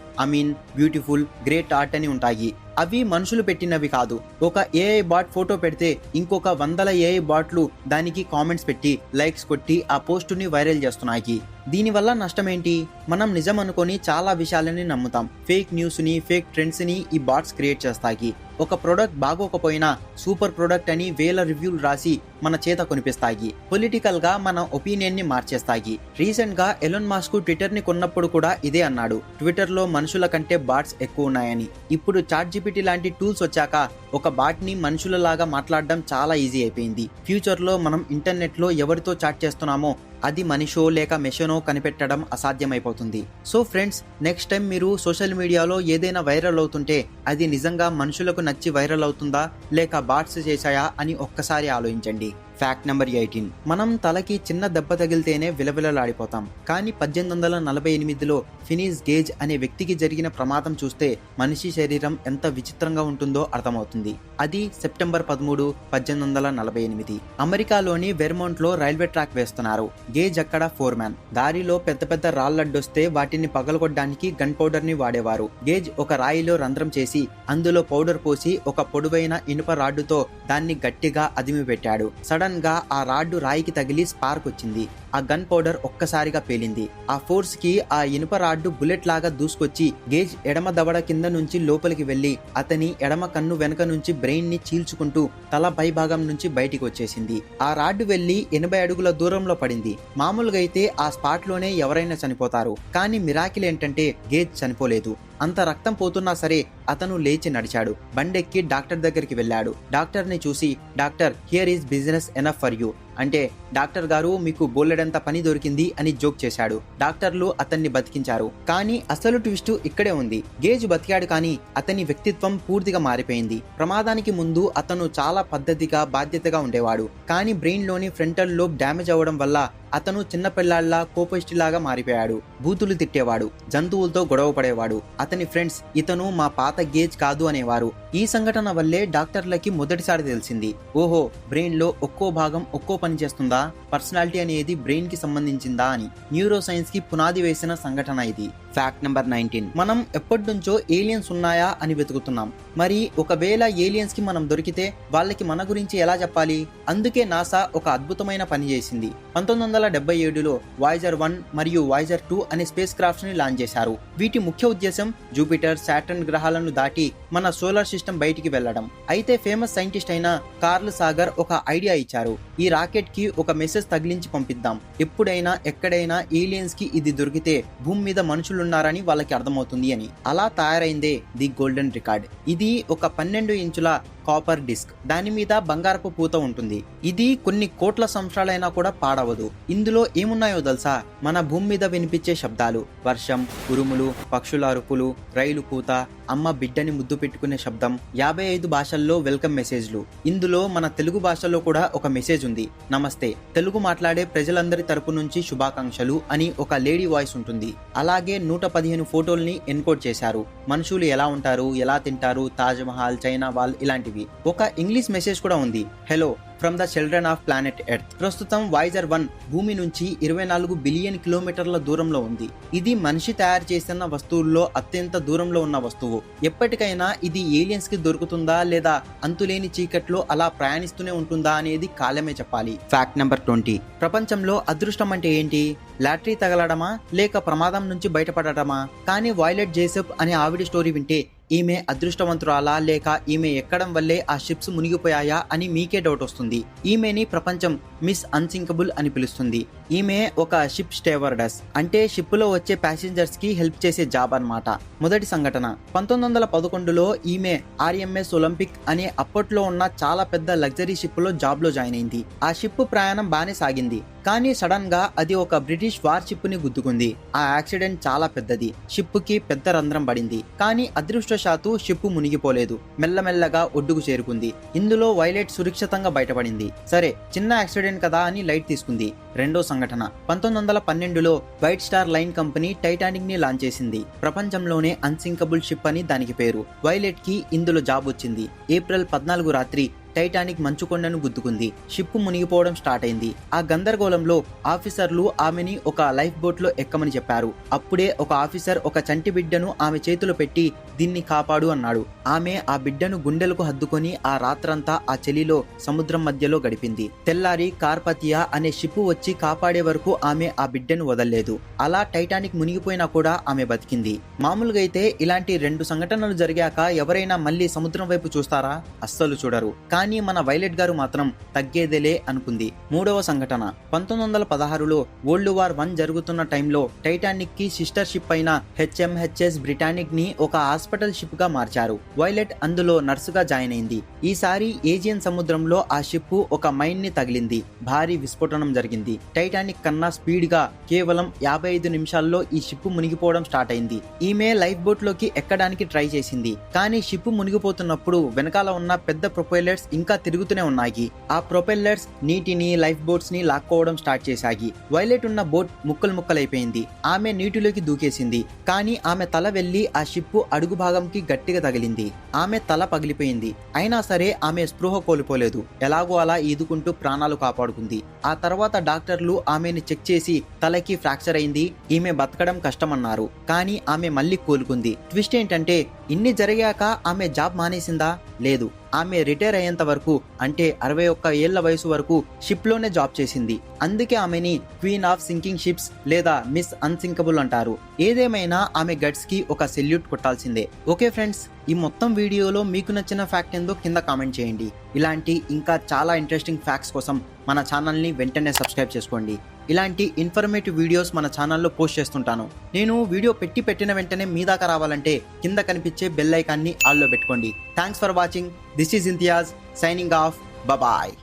బ్యూటిఫుల్, గ్రేట్ ఆర్ట్ అని ఉంటాయి. అవి మనుషులు పెట్టినవి కాదు. ఒక ఏఐ బాట్ ఫోటో పెడితే ఇంకొక 100 ఏఐ బాట్లు దానికి కామెంట్స్ పెట్టి, లైక్స్ కొట్టి ఆ పోస్టుని వైరల్ చేస్తున్నాయి. దీనివల్ల నష్టం ఏంటి? మనం నిజం అనుకొని చాలా విషయాలని నమ్ముతాం. ఫేక్ న్యూస్ ని, ఫేక్ ట్రెండ్స్ ని ఈ బాట్స్ క్రియేట్ చేస్తాయి. ఒక ప్రొడక్ట్ బాగోకపోయినా సూపర్ ప్రొడక్ట్ అని వేల రివ్యూలు రాసి మన చేత కొనిపిస్తాయి. పొలిటికల్ గా మన ఒపీనియన్ ని మార్చేస్తాయి. రీసెంట్ గా ఎలాన్ మస్క్ ట్విట్టర్ ని కొన్నప్పుడు కూడా ఇదే అన్నాడు, ట్విట్టర్ లో మనుషుల కంటే బాట్స్ ఎక్కువ ఉన్నాయని. ఇప్పుడు ChatGPT లాంటి టూల్స్ వచ్చాక ఒక బాట్ ని మనుషులలాగా మాట్లాడడం చాలా ఈజీ అయిపోయింది. ఫ్యూచర్ లో మనం ఇంటర్నెట్ లో ఎవరితో చాట్ చేస్తున్నామో అది మనిషో లేక మెషినో కనిపెట్టడం అసాధ్యమైపోతుంది. సో ఫ్రెండ్స్, నెక్స్ట్ టైం మీరు సోషల్ మీడియాలో ఏదైనా వైరల్ అవుతుంటే అది నిజంగా మనుషులకు నచ్చి వైరల్ అవుతుందా లేక బాట్స్ చేశాయా అని ఒక్కసారి ఆలోచించండి. Fact number 18. మనం తలకి చిన్న దెబ్బ తగిలితేనే విలవిలలాడిపోతాం. కానీ 1848లో ఫినిస్ గేజ్ అనే వ్యక్తికి జరిగిన ప్రమాదం చూస్తే మనిషి శరీరం ఎంత విచిత్రంగా ఉంటుందో అర్థమవుతుంది. అది సెప్టెంబర్ 13, 1848. అమెరికాలోని వెర్మాంట్ లో రైల్వే ట్రాక్ వేస్తున్నారు. గేజ్ అక్కడ ఫోర్మ్యాన్. దారిలో పెద్ద పెద్ద రాళ్లడ్డొస్తే వాటిని పగలగొట్టడానికి గన్ పౌడర్ ని వాడేవారు. గేజ్ ఒక రాయిలో రంధ్రం చేసి అందులో పౌడర్ పోసి ఒక పొడవైన ఇనుప రాడ్డుతో దాన్ని గట్టిగా అదిమి పెట్టాడు. సడన్ గా ఆ రాడ్డు రాయికి తగిలి స్పార్క్ వచ్చింది. ఆ గన్ పౌడర్ ఒక్కసారిగా పేలింది. ఆ ఫోర్స్ కి ఆ ఇనుప రాడ్డు బుల్లెట్ లాగా దూసుకొచ్చి గేజ్ ఎడమ దవడ కింద నుంచి లోపలికి వెళ్లి అతని ఎడమ కన్ను వెనక నుంచి బ్రెయిన్ ని చీల్చుకుంటూ తల పై భాగం నుంచి బయటికి వచ్చేసింది. ఆ రాడ్డు వెళ్లి 80 అడుగుల దూరంలో పడింది. మామూలుగా అయితే ఆ స్పాట్ లోనే ఎవరైనా చనిపోతారు, కానీ మిరాకిల్ ఏంటంటే గేజ్ చనిపోలేదు. అంత రక్తం పోతున్నా సరే అతను లేచి నడిచాడు. బండెక్కి డాక్టర్ దగ్గరికి వెళ్ళాడు. డాక్టర్ ని చూసి, doctor here is business enough for you అంటే, డాక్టర్ గారు మీకు బోలెడంత పని దొరికింది అని జోక్ చేశాడు. డాక్టర్లు అతన్ని బతికించారు. కానీ అసలు ట్విస్ట్ ఇక్కడే ఉంది. గేజ్ బతికాడు, కానీ అతని వ్యక్తిత్వం పూర్తిగా మారిపోయింది. ప్రమాదానికి ముందు అతను చాలా పద్ధతిగా బాధ్యతగా ఉండేవాడు, కానీ బ్రెయిన్ లోని ఫ్రంటల్ లోబ్ డ్యామేజ్ అవ్వడం వల్ల అతను చిన్న పిల్లాళ్లా కోపిష్టిలాగా మారిపోయాడు. బూతులు తిట్టేవాడు, జంతువులతో గొడవ పడేవాడు. అతని ఫ్రెండ్స్ ఇతను మా పాత గేజ్ కాదు అనేవారు. ఈ సంఘటన వల్లే డాక్టర్లకి మొదటిసారి తెలిసింది, ఓహో బ్రెయిన్ లో ఒక్కో భాగం ఒక్కో పని చేస్తుందా, పర్సనాలిటీ అనేది బ్రెయిన్ కి సంబంధించిందా అని. న్యూరో సైన్స్ కి పునాది వేసిన సంఘటన ఇది. Fact number 19. మనం ఎప్పటి నుంచో ఏలియన్స్ ఉన్నాయా అని వెతుకుతున్నాం. మరి ఒకవేళ ఏలియన్స్ కి మనం దొరికితే వాళ్ళకి మన గురించి ఎలా చెప్పాలి? అందుకే నాసా ఒక అద్భుతమైన పని చేసింది. 1977లో వాయేజర్ 1 మరియు వాయేజర్ 2 అనే స్పేస్ క్రాఫ్ట్స్ ని లాంచ్ చేశారు. వీటి ముఖ్య ఉద్దేశం జూపిటర్, సాటర్న్ గ్రహాలను దాటి మన సోలార్ సిస్టమ్ బయటికి వెళ్లడం. అయితే ఫేమస్ సైంటిస్ట్ అయిన కార్ల్ సాగర్ ఒక ఐడియా ఇచ్చారు. ఈ రాకెట్ కి ఒక మెసేజ్ తగిలించి పంపిద్దాం. ఎప్పుడైనా ఎక్కడైనా ఏలియన్స్ కి ఇది దొరికితే భూమి మీద మనుషులున్నారని వాళ్ళకి అర్థమవుతుంది అని. అలా తయారైందే ది గోల్డెన్ రికార్డ్. ఇది ఒక 12 ఇంచుల కాపర్ డిస్క్. దాని మీద బంగారపు పూత ఉంటుంది. ఇది కొన్ని కోట్ల సంవత్సరాలైనా కూడా పాడవదు. ఇందులో ఏమున్నాయో తెలుసా? మన భూమి మీద వినిపించే శబ్దాలు, వర్షం, ఉరుములు, పక్షుల అరుపులు, రైలు కూత, అమ్మ బిడ్డని ముద్దు పెట్టుకునే శబ్దం, 55 భాషల్లో వెల్కమ్ మెసేజ్లు. ఇందులో మన తెలుగు భాషలో కూడా ఒక మెసేజ్ ఉంది. నమస్తే, తెలుగు మాట్లాడే ప్రజలందరి తరపు నుంచి శుభాకాంక్షలు అని ఒక లేడీ వాయిస్ ఉంటుంది. అలాగే 115 ఫోటోల్ని ఎన్కోడ్ చేశారు. మనుషులు ఎలా ఉంటారు, ఎలా తింటారు, తాజ్ మహల్, చైనా వాల్ ఇలాంటివి. ఒక ఇంగ్లీష్ మెసేజ్ కూడా ఉంది, hello from the children of planet earth. ప్రస్తుతం వాయేజర్ 1 భూమి నుంచి 24 బిలియన్ కిలోమీటర్ల దూరంలో ఉంది. ఇది మనిషి తయారు చేసిన వస్తువుల్లో అత్యంత దూరంలో ఉన్న వస్తువు. ఎప్పటికైనా ఇది ఏలియన్స్ కి దొరుకుతుందా లేదా అంతులేని చీకట్లో అలా ప్రయాణిస్తూనే ఉంటుందా అనేది కాలమే చెప్పాలి. Fact number 20. ప్రపంచంలో అదృష్టం అంటే ఏంటి? లాటరీ తగలడమా లేక ప్రమాదం నుంచి బయటపడటమా? కానీ వాయిలెట్ జేసప్ అనే ఆవిడ స్టోరీ వింటే ఈమె అదృష్టవంతురాలా లేక ఈమె ఎక్కడం వల్లే ఆ షిప్స్ మునిగిపోయాయా అని మీకే డౌట్ వస్తుంది. ఈమెని ప్రపంచం మిస్ అన్సింకబుల్ అని పిలుస్తుంది. ఈమె ఒక షిప్ స్టేవర్డెస్, అంటే షిప్ లో వచ్చే ప్యాసింజర్స్ కి హెల్ప్ చేసే జాబ్ అన్నమాట. మొదటి సంఘటన 1911లో ఈమె ఆర్ఎంఎస్ ఒలింపిక్ అనే అప్పట్లో ఉన్న చాలా పెద్ద లగ్జరీ షిప్ లో జాబ్ లో జాయిన్ అయింది. ఆ షిప్ ప్రయాణం బానే సాగింది, కానీ సడన్ గా అది ఒక బ్రిటిష్ వార్ షిప్ ని గుద్దుకుంది. ఆ యాక్సిడెంట్ చాలా పెద్దది. షిప్ కి పెద్ద రంధ్రం పడింది, కానీ అదృష్టశాత్తు షిప్ మునిగిపోలేదు. మెల్లమెల్లగా ఒడ్డుకు చేరుకుంది. ఇందులో వైలెట్ సురక్షితంగా బయటపడింది. సరే, చిన్న యాక్సిడెంట్ కదా అని లైట్ తీసుకుంది. రెండో సంఘటన 1912లో White Star Line company Titanic ని లాంచ్ చేసింది. ప్రపంచంలోనే అన్సింకబుల్ షిప్ అని దానికి పేరు. వైలెట్ కి ఇందులో జాబ్ వచ్చింది. ఏప్రిల్ 14 రాత్రి టైటానిక్ మంచుకొండను గుద్దుకుంది. షిప్ మునిగిపోవడం స్టార్ట్ అయింది. ఆ గందరగోళంలో ఆఫీసర్లు ఆమెని ఒక లైఫ్ బోట్ లో ఎక్కమని చెప్పారు. అప్పుడే ఒక ఆఫీసర్ ఒక చంటి బిడ్డను ఆమె చేతిలో పెట్టి దీన్ని కాపాడు అన్నాడు. ఆమె ఆ బిడ్డను గుండెలకు హద్దుకొని ఆ రాత్రంతా ఆ చలిలో సముద్రం మధ్యలో గడిపింది. తెల్లారి కార్పతియా అనే షిప్ వచ్చి కాపాడే వరకు ఆమె ఆ బిడ్డను వదల్లేదు. అలా టైటానిక్ మునిగిపోయినా కూడా ఆమె బతికింది. మామూలుగా అయితే ఇలాంటి 2 సంఘటనలు జరిగాక ఎవరైనా మళ్ళీ సముద్రం వైపు చూస్తారా? అస్సలు చూడరు. కానీ మన వైలెట్ గారు మాత్రం తగ్గేదేలే అనుకుంది. మూడవ సంఘటన 1916లో వరల్డ్ వార్ 1 జరుగుతున్న టైంలో టైటానిక్ కి సిస్టర్ షిప్ అయిన హెచ్ఎంహెచ్ఎస్ బ్రిటానిక్ ని ఒక హాస్పిటల్ షిప్ గా మార్చారు. వైలెట్ అందులో నర్సుగా జాయిన్ అయింది. ఈసారి ఏజియన్ సముద్రంలో ఆ షిప్ ఒక మైన్ ని తగిలింది. భారీ విస్ఫోటనం జరిగింది. టైటానిక్ కన్నా స్పీడ్ గా కేవలం 55 నిమిషాల్లో ఈ షిప్ మునిగిపోవడం స్టార్ట్ అయింది. ఈమె లైఫ్ బోట్ లోకి ఎక్కడానికి ట్రై చేసింది, కానీ షిప్ మునిగిపోతున్నప్పుడు వెనకాల ఉన్న పెద్ద ప్రొపెల్లర్స్ ఇంకా తిరుగుతూనే ఉన్నాయి. ఆ ప్రొపెల్లర్స్ నీటిని, లైఫ్ బోట్స్ ని లాక్కోవడం స్టార్ట్ చేశాయి. వైలెట్ ఉన్న బోట్ ముక్కలైపోయింది. ఆమె నీటిలోకి దూకేసింది, కానీ ఆమె తల వెళ్లి ఆ షిప్ అడుగు భాగంకి గట్టిగా తగిలింది. ఆమె తల పగిలిపోయింది. అయినా సరే ఆమె స్పృహ కోల్పోలేదు. ఎలాగో అలా ఈదుకుంటూ ప్రాణాలు కాపాడుకుంది. ఆ తర్వాత డాక్టర్లు ఆమెని చెక్ చేసి తలకి ఫ్రాక్చర్ అయింది, ఈమె బతకడం కష్టమన్నారు. కానీ ఆమె మళ్ళీ కోలుకుంది. ట్విస్ట్ ఏంటంటే ఇన్ని జరిగాక ఆమె జాబ్ మానేసిందా? లేదు. ఆమె రిటైర్ అయ్యేంత వరకు అంటే 61 ఏళ్ల వయసు వరకు షిప్లోనే జాబ్ చేసింది. అందుకే ఆమెని క్వీన్ ఆఫ్ సింకింగ్ షిప్స్ లేదా మిస్ అన్సింకబుల్ అంటారు. ఏదేమైనా ఆమె గట్స్ కి ఒక సెల్యూట్ కొట్టాల్సిందే. ఓకే ఫ్రెండ్స్, ఈ మొత్తం వీడియోలో మీకు నచ్చిన ఫ్యాక్ట్ ఏందో కింద కామెంట్ చేయండి. ఇలాంటి ఇంకా చాలా ఇంట్రెస్టింగ్ ఫ్యాక్ట్స్ కోసం మన ఛానల్ని వెంటనే సబ్స్క్రైబ్ చేసుకోండి. ఇలాంటి ఇన్ఫర్మేటివ్ వీడియోస్ మన ఛానల్లో పోస్ట్ చేస్తుంటాను. నేను వీడియో పెట్టిన వెంటనే మీ దాకా రావాలంటే కింద కనిపించే బెల్ ఐకాన్ని ఆల్లో పెట్టుకోండి. Thanks for watching. This is Imtiaz signing off. Bye.